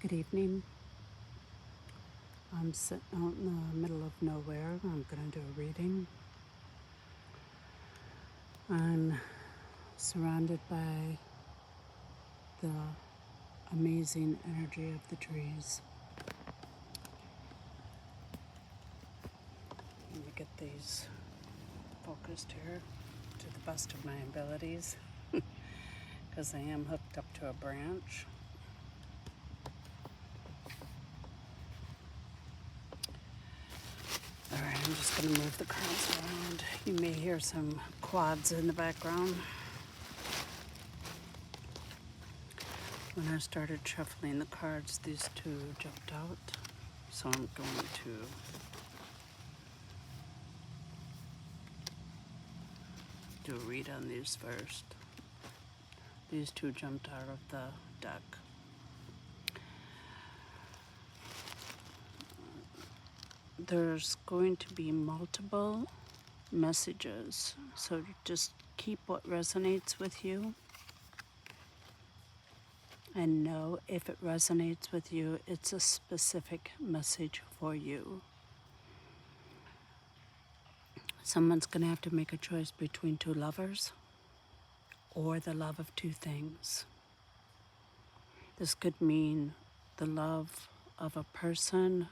Good evening. I'm sitting out in the middle of nowhere. I'm going to do a reading. I'm surrounded by the amazing energy of the trees. Let me get these focused here to the best of my abilities because I am hooked up to a branch. Alright, I'm just going to move the cards around. You may hear some quads in the background. When I started shuffling the cards, these two jumped out. So I'm going to do a read on these first. These two jumped out of the deck. There's going to be multiple messages, so just keep what resonates with you and know if it resonates with you, it's a specific message for you. Someone's going to have to make a choice between two lovers or the love of two things. This could mean the love of a person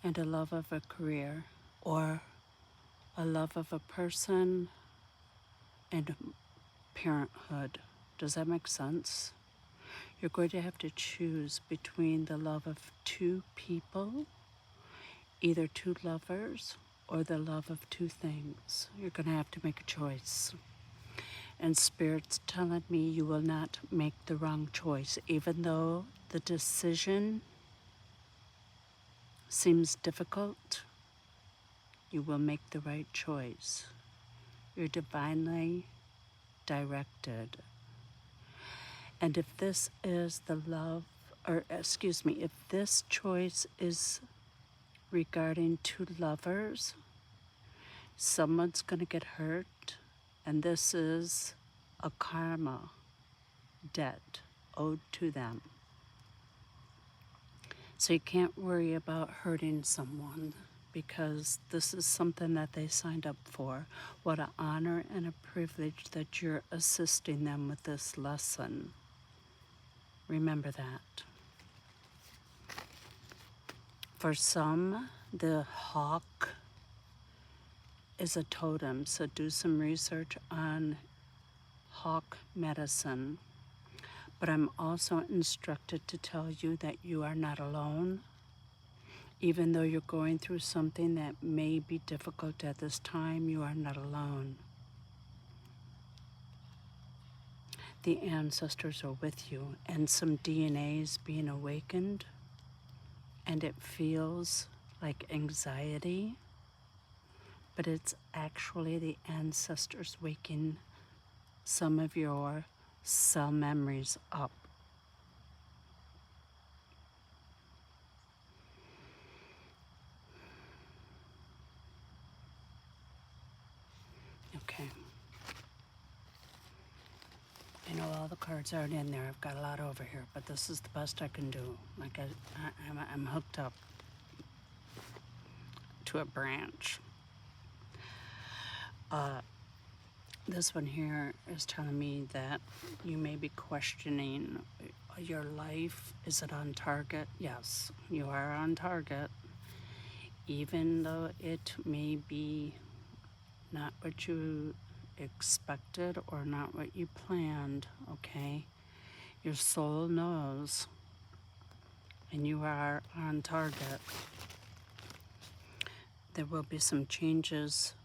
and a love of a career, or a love of a person and parenthood. Does that make sense? You're going to have to choose between the love of two people, either two lovers, or the love of two things. You're going to have to make a choice. And Spirit's telling me you will not make the wrong choice, even though the decision seems difficult. You will make the right choice. You're divinely directed. And if this is the love, if this choice is regarding two lovers, someone's going to get hurt, and this is a karma debt owed to them. So you can't worry about hurting someone because this is something that they signed up for. What an honor and a privilege that you're assisting them with this lesson. Remember that. For some, the hawk is a totem, so do some research on hawk medicine. But I'm also instructed to tell you that you are not alone. Even though you're going through something that may be difficult at this time, you are not alone. The ancestors are with you, and some DNA is being awakened, and it feels like anxiety, but it's actually the ancestors waking some of your cell memories up. Okay. I know all the cards aren't in there. I've got a lot over here, but this is the best I can do. Like I'm hooked up to a branch. This one here is telling me that you may be questioning your life. Is it on target? Yes, you are on target. Even though it may be not what you expected or not what you planned, okay? Your soul knows, and you are on target. There will be some changes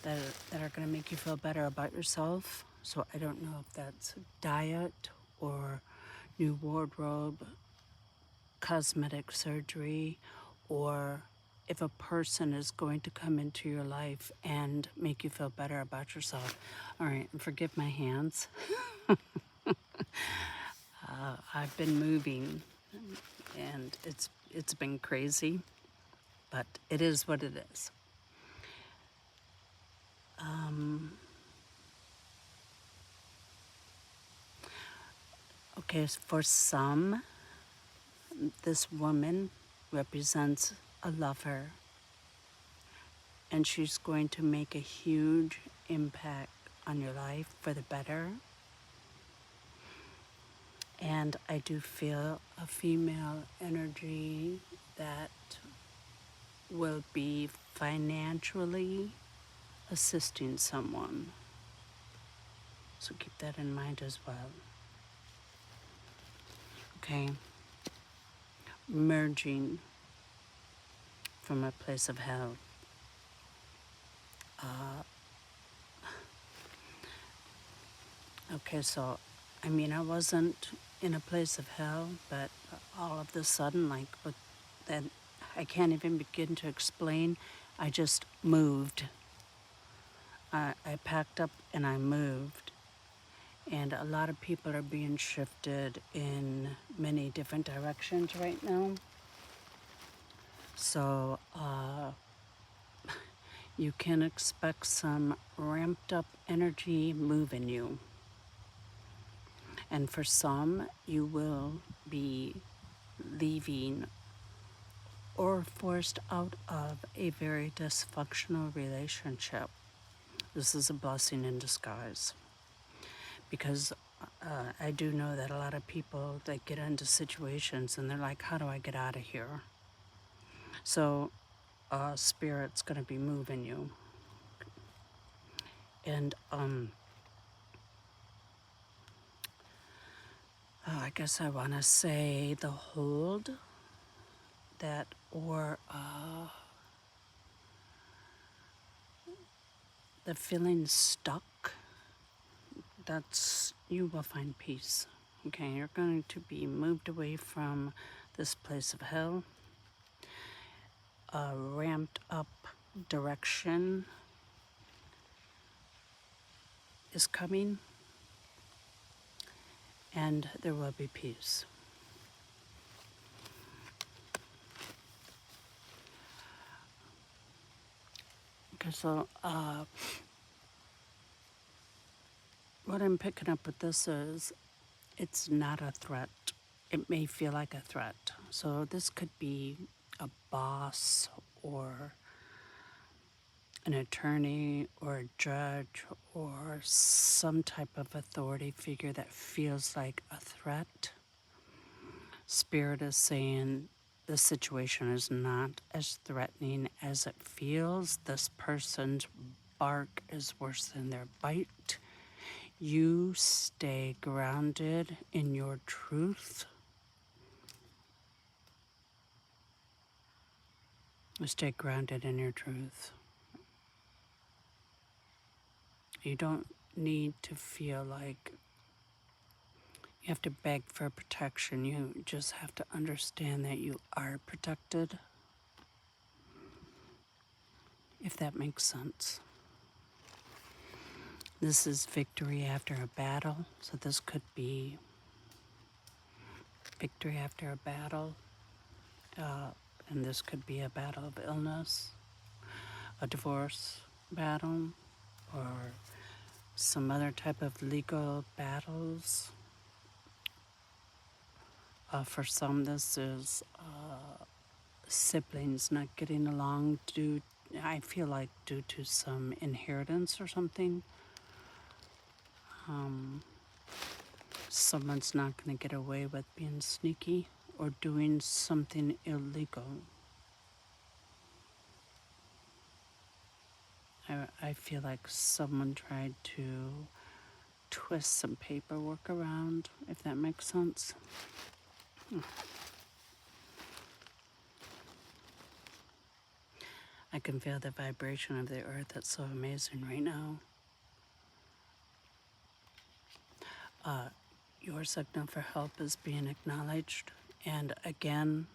that are going to make you feel better about yourself. So I don't know if that's diet or new wardrobe, cosmetic surgery, or if a person is going to come into your life and make you feel better about yourself. All right, and forgive my hands. I've been moving, and it's been crazy, but it is what it is. Okay, for some, this woman represents a lover, and she's going to make a huge impact on your life for the better. And I do feel a female energy that will be financially assisting someone. So keep that in mind as well. Okay. Merging from a place of hell. Okay, so I wasn't in a place of hell, but all of the sudden, like, that I can't even begin to explain. I just moved. I packed up and I moved. And a lot of people are being shifted in many different directions right now. So you can expect some ramped up energy moving you. And for some, you will be leaving or forced out of a very dysfunctional relationship. This is a blessing in disguise. Because I do know that a lot of people that get into situations and they're like, how do I get out of here? So Spirit's going to be moving you. And I guess I want to say the hold that, or the feeling stuck, that's, you will find peace. Okay, you're going to be moved away from this place of hell. A ramped up direction is coming, and there will be peace. Okay, so what I'm picking up with this is, it's not a threat. It may feel like a threat. So this could be a boss or an attorney or a judge or some type of authority figure that feels like a threat. Spirit is saying the situation is not as threatening as it feels. This person's bark is worse than their bite. You stay grounded in your truth. Stay grounded in your truth. You don't need to feel like you have to beg for protection. You just have to understand that you are protected, if that makes sense. This is victory after a battle, so this could be victory after a battle, and this could be a battle of illness, a divorce battle, or some other type of legal battles. For some, this is siblings not getting along I feel like due to some inheritance or something. Someone's not going to get away with being sneaky or doing something illegal. I feel like someone tried to twist some paperwork around, if that makes sense. I can feel the vibration of the earth. That's so amazing right now. Your signal for help is being acknowledged. And again,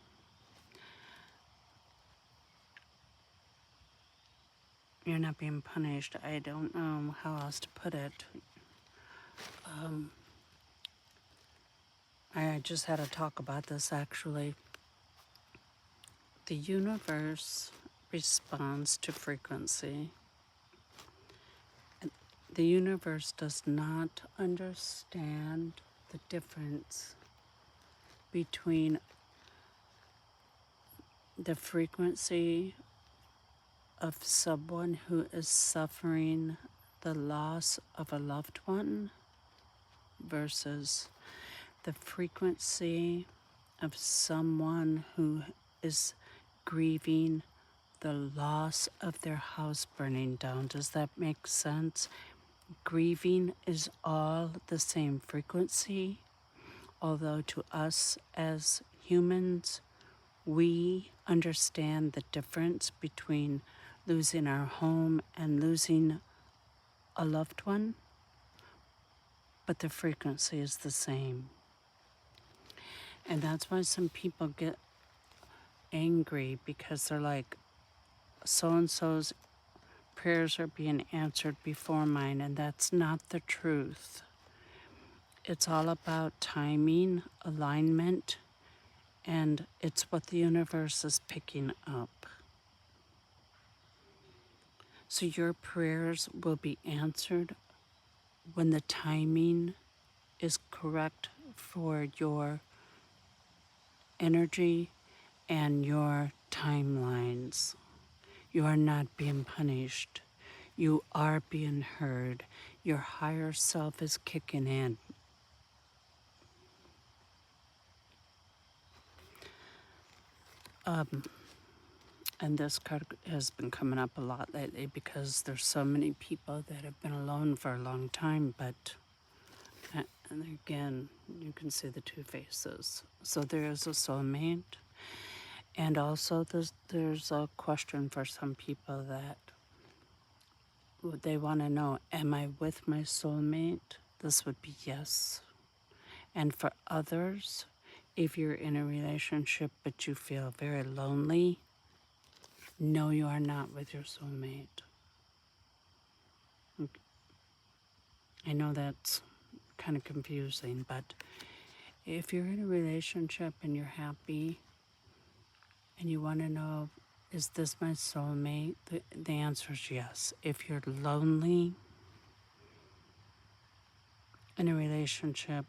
you're not being punished. I don't know how else to put it. I just had a talk about this actually. The universe responds to frequency. The universe does not understand the difference between the frequency of someone who is suffering the loss of a loved one versus the frequency of someone who is grieving the loss of their house burning down. Does that make sense? Grieving is all the same frequency, although to us as humans, we understand the difference between losing our home and losing a loved one, but the frequency is the same. And that's why some people get angry, because they're like, so-and-so's prayers are being answered before mine, and that's not the truth. It's all about timing, alignment, and it's what the universe is picking up. So your prayers will be answered when the timing is correct for your energy and your timelines. You are not being punished. You are being heard. Your higher self is kicking in. And this card has been coming up a lot lately because there's so many people that have been alone for a long time, but and again, you can see the two faces. So there is a soulmate, and also there's a question for some people that they want to know, am I with my soulmate? This would be yes. And for others, if you're in a relationship but you feel very lonely, no, you are not with your soulmate. I know that's kind of confusing, but if you're in a relationship and you're happy and you want to know, is this my soulmate? The answer is yes. If you're lonely in a relationship,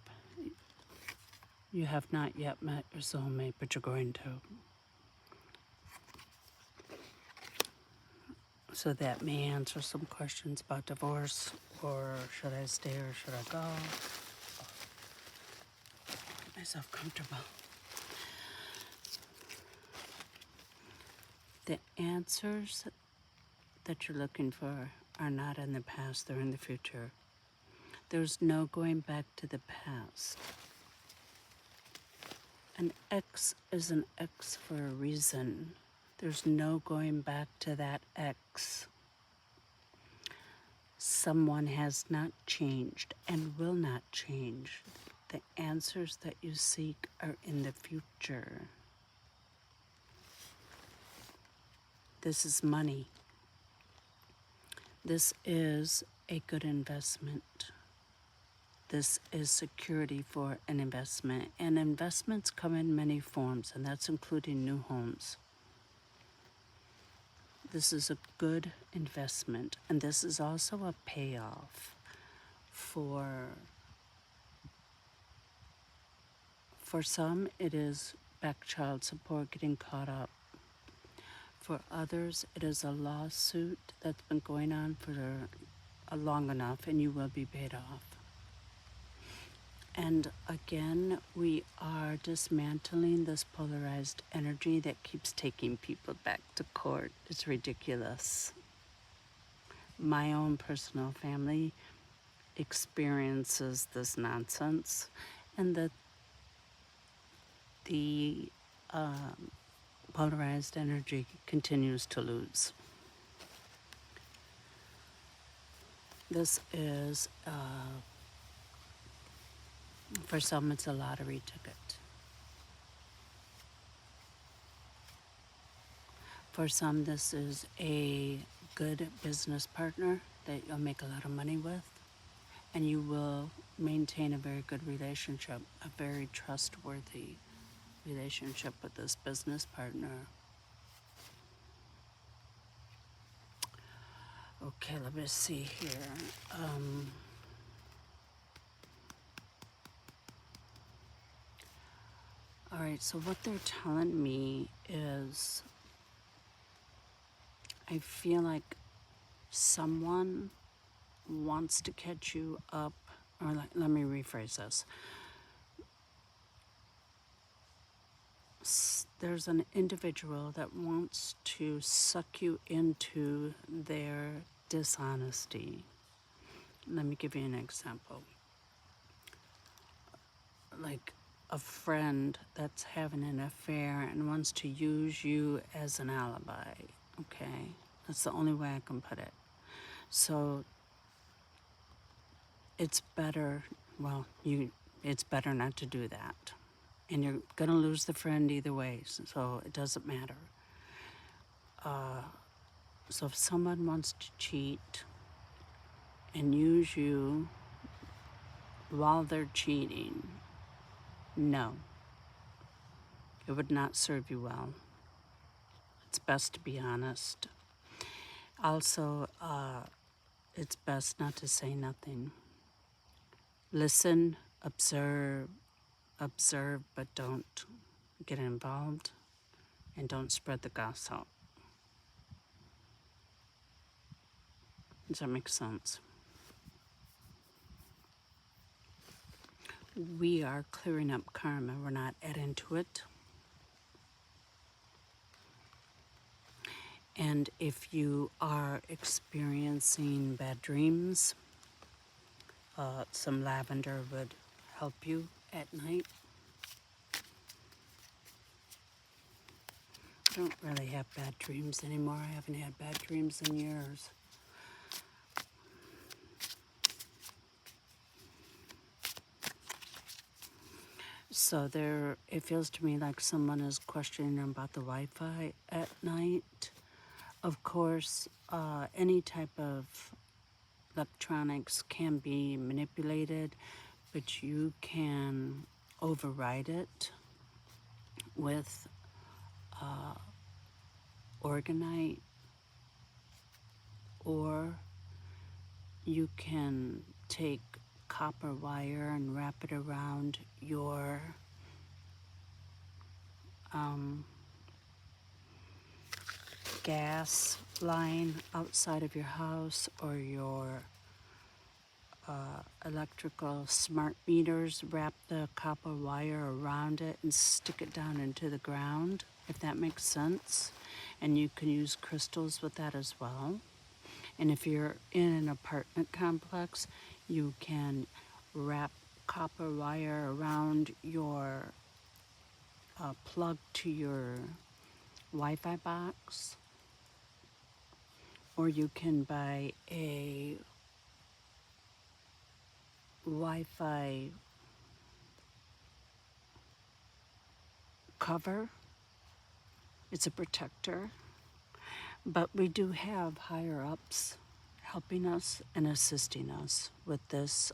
you have not yet met your soulmate, but you're going to. So that may answer some questions about divorce, or should I stay or should I go? Make myself comfortable. The answers that you're looking for are not in the past, they're in the future. There's no going back to the past. An X is an X for a reason. There's no going back to that X. Someone has not changed and will not change. The answers that you seek are in the future. This is money. This is a good investment. This is security for an investment. And investments come in many forms, and that's including new homes. This is a good investment, and this is also a payoff for some. It is back child support, getting caught up. For others, it is a lawsuit that's been going on for long enough, and you will be paid off. And again, we are dismantling this polarized energy that keeps taking people back to court. It's ridiculous. My own personal family experiences this nonsense, and the polarized energy continues to lose. This is, for some, it's a lottery ticket. For some, this is a good business partner that you'll make a lot of money with, and you will maintain a very good relationship, a very trustworthy relationship with this business partner. Okay, let me see here. All right, so what they're telling me is I feel like someone wants to catch you up, or let me rephrase this. There's an individual that wants to suck you into their dishonesty. Let me give you an example. Like a friend that's having an affair and wants to use you as an alibi, okay? That's the only way I can put it. So it's better, it's better not to do that. And you're going to lose the friend either way, so it doesn't matter. So if someone wants to cheat and use you while they're cheating, no, it would not serve you well. It's best to be honest. Also, it's best not to say nothing. Listen, observe, but don't get involved, and don't spread the gossip. Does that make sense? We are clearing up karma. We're not adding to it. And if you are experiencing bad dreams, some lavender would help you at night. I don't really have bad dreams anymore. I haven't had bad dreams in years. So it feels to me like someone is questioning about the Wi-Fi at night. Of course, any type of electronics can be manipulated, but you can override it with Orgonite, or you can take copper wire and wrap it around your gas line outside of your house, or your electrical smart meters. Wrap the copper wire around it and stick it down into the ground, if that makes sense. And you can use crystals with that as well. And if you're in an apartment complex, you can wrap copper wire around your plug to your Wi-Fi box, or you can buy a Wi-Fi cover. It's a protector, but we do have higher ups helping us and assisting us with this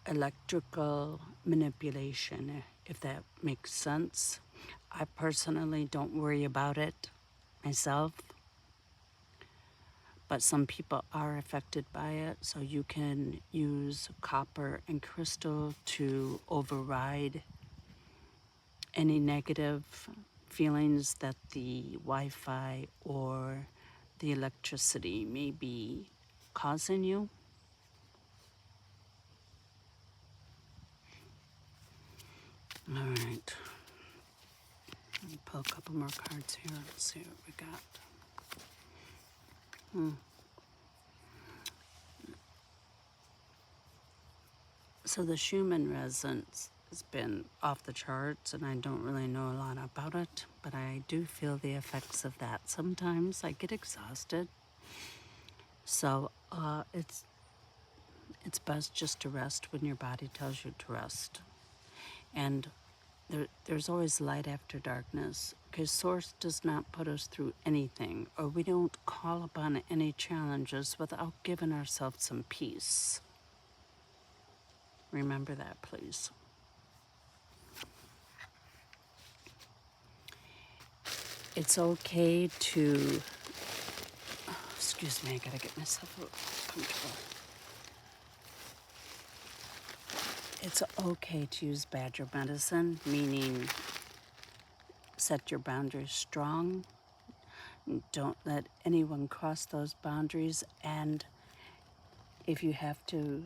electrical manipulation, if that makes sense. I personally don't worry about it myself, but some people are affected by it, so you can use copper and crystal to override any negative feelings that the Wi-Fi or the electricity may be causing you. All right. Let me pull a couple more cards here. Let's see what we got. So the Schumann resonance has been off the charts, and I don't really know a lot about it, but I do feel the effects of that. Sometimes I get exhausted, so it's best just to rest when your body tells you to rest. And there's always light after darkness, because Source does not put us through anything, or we don't call upon any challenges without giving ourselves some peace. Remember that, please. It's okay to, excuse me, I gotta get myself comfortable. It's okay to use badger medicine, meaning set your boundaries strong. Don't let anyone cross those boundaries. And if you have to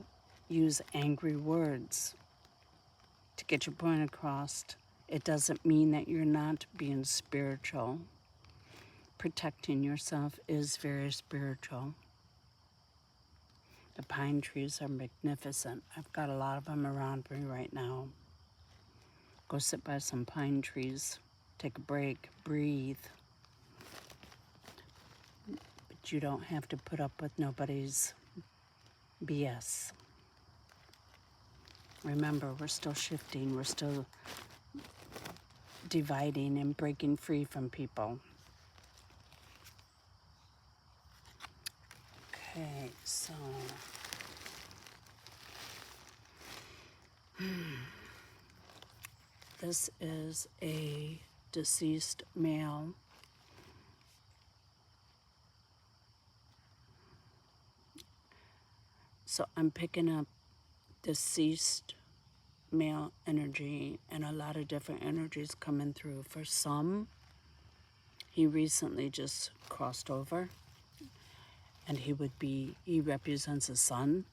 use angry words to get your point across, it doesn't mean that you're not being spiritual. Protecting yourself is very spiritual. The pine trees are magnificent. I've got a lot of them around me right now. Go sit by some pine trees, take a break, breathe. But you don't have to put up with nobody's BS. Remember, we're still shifting, we're still dividing and breaking free from people. Okay, so this is a deceased male. So I'm picking up deceased male energy and a lot of different energies coming through. For some, he recently just crossed over, and he represents a son.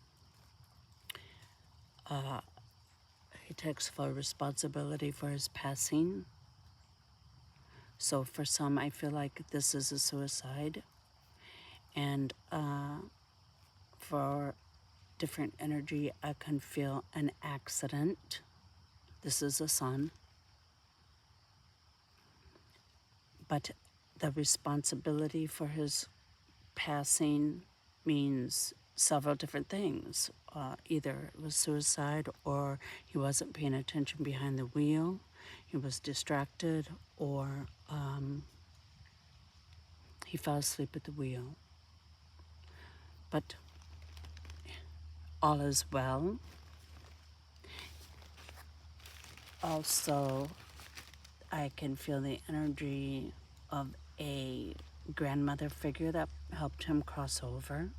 He takes full responsibility for his passing. So for some, I feel like this is a suicide. And for different energy, I can feel an accident. This is a son. But the responsibility for his passing means several different things. Either it was suicide, or he wasn't paying attention behind the wheel, he was distracted, or he fell asleep at the wheel. But all is well. Also, I can feel the energy of a grandmother figure that helped him cross over.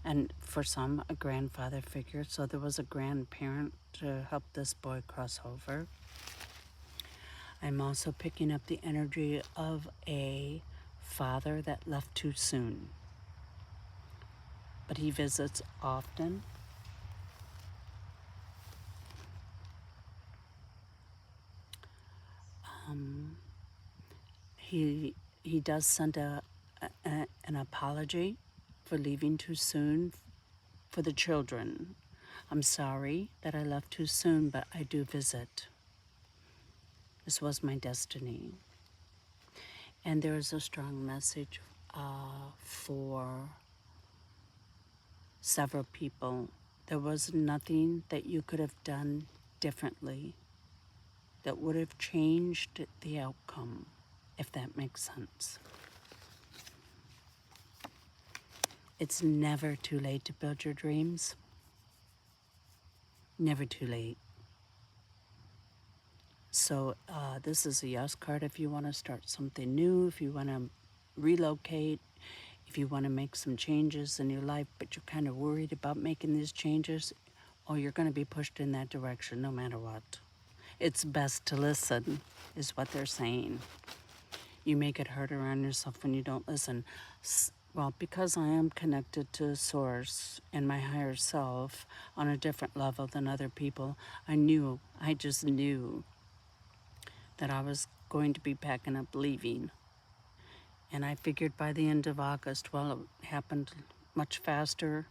And for some, a grandfather figure. So there was a grandparent to help this boy cross over. I'm also picking up the energy of a father that left too soon. But he visits often. He does send an apology for leaving too soon for the children. I'm sorry that I left too soon, but I do visit. This was my destiny. And there is a strong message for several people. There was nothing that you could have done differently that would have changed the outcome, if that makes sense. It's never too late to build your dreams. Never too late. So this is a yes card if you want to start something new, if you want to relocate, if you want to make some changes in your life, but you're kind of worried about making these changes, or you're going to be pushed in that direction no matter what. It's best to listen, is what they're saying. You make it harder on yourself when you don't listen. Well, because I am connected to Source and my higher self on a different level than other people, I just knew that I was going to be packing up leaving. And I figured by the end of August, well, it happened much faster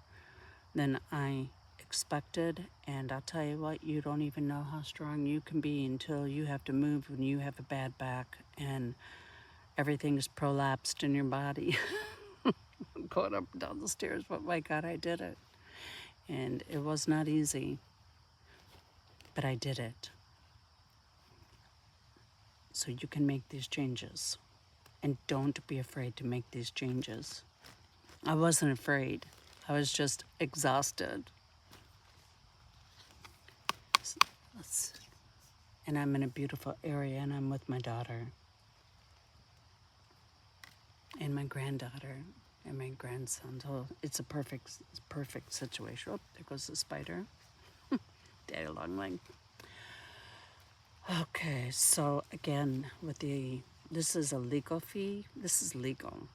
than I expected. And I'll tell you what, you don't even know how strong you can be until you have to move when you have a bad back and everything's prolapsed in your body. Going up and down the stairs, but my God, I did it. And it was not easy, but I did it. So you can make these changes. And don't be afraid to make these changes. I wasn't afraid. I was just exhausted. And I'm in a beautiful area, and I'm with my daughter and my granddaughter and my grandson. So it's a perfect situation. Oh, there goes the spider. Dialogue. Okay, so again, this is a legal fee. This is legal.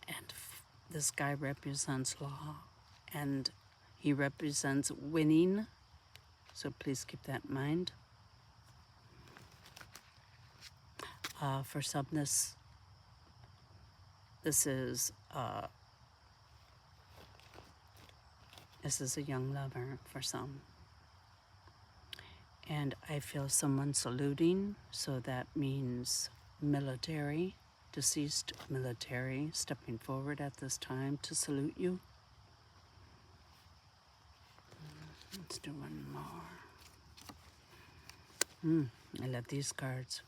And this guy represents law. And he represents winning. So please keep that in mind. For some, this is a young lover for some. And I feel someone saluting, so that means military, deceased military, stepping forward at this time to salute you. Let's do one more. I love these cards.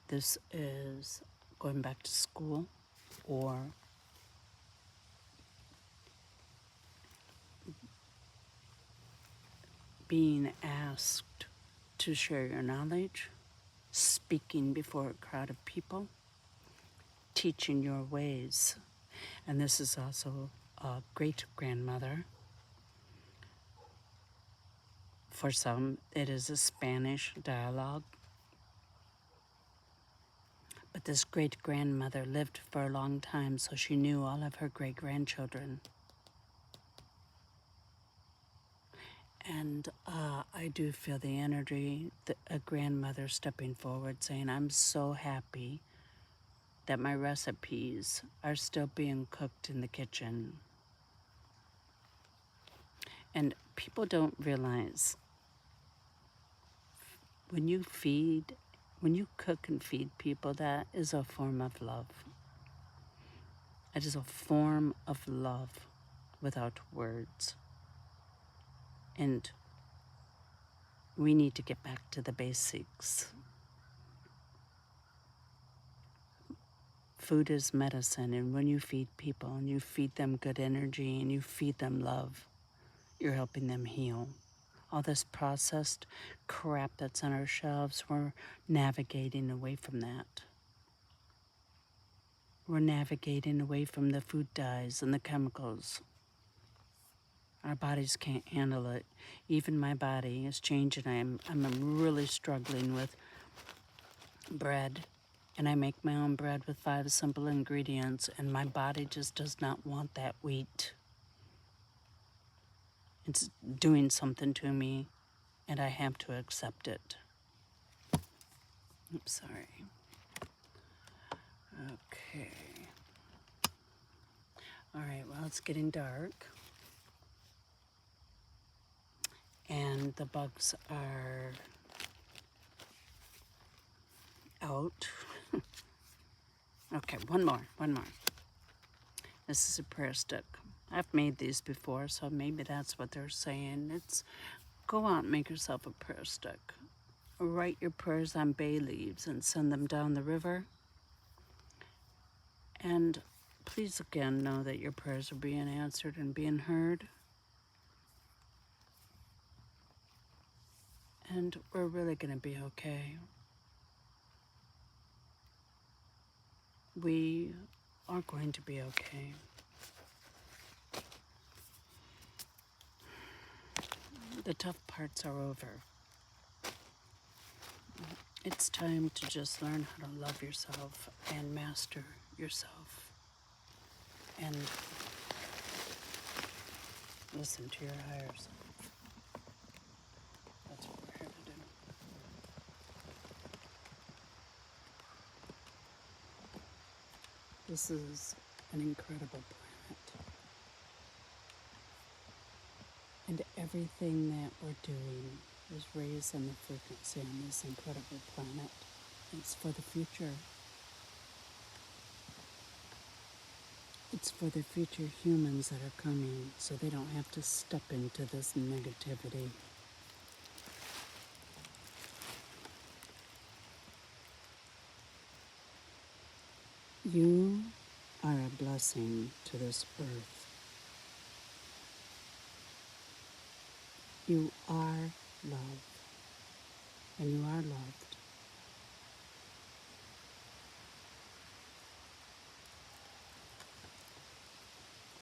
This is going back to school or being asked to share your knowledge, speaking before a crowd of people, teaching your ways. And this is also a great-grandmother. For some, it is a Spanish dialogue. But this great-grandmother lived for a long time, so she knew all of her great-grandchildren. And I do feel the energy, a grandmother stepping forward saying, I'm so happy that my recipes are still being cooked in the kitchen. And people don't realize when you cook and feed people, that is a form of love. It is a form of love without words. And we need to get back to the basics. Food is medicine, and when you feed people and you feed them good energy and you feed them love, you're helping them heal. All this processed crap that's on our shelves, we're navigating away from that. We're navigating away from the food dyes and the chemicals. Our bodies can't handle it. Even my body is changing. I'm really struggling with bread, and I make my own bread with 5 simple ingredients, and my body just does not want that wheat. It's doing something to me, and I have to accept it. Oops, sorry. Okay. All right, well, it's getting dark. And the bugs are out. Okay, one more. This is a prayer stick. I've made these before, so maybe that's what they're saying. It's go out and make yourself a prayer stick. Write your prayers on bay leaves and send them down the river. And please again know that your prayers are being answered and being heard. And we're really going to be okay. We are going to be okay. The tough parts are over. It's time to just learn how to love yourself and master yourself. And listen to your higher self. That's what we're here to do. This is an incredible planet. And everything that we're doing is raising the frequency on this incredible planet. It's for the future. It's for the future humans that are coming, so they don't have to step into this negativity. You are a blessing to this earth. You are love, and you are loved.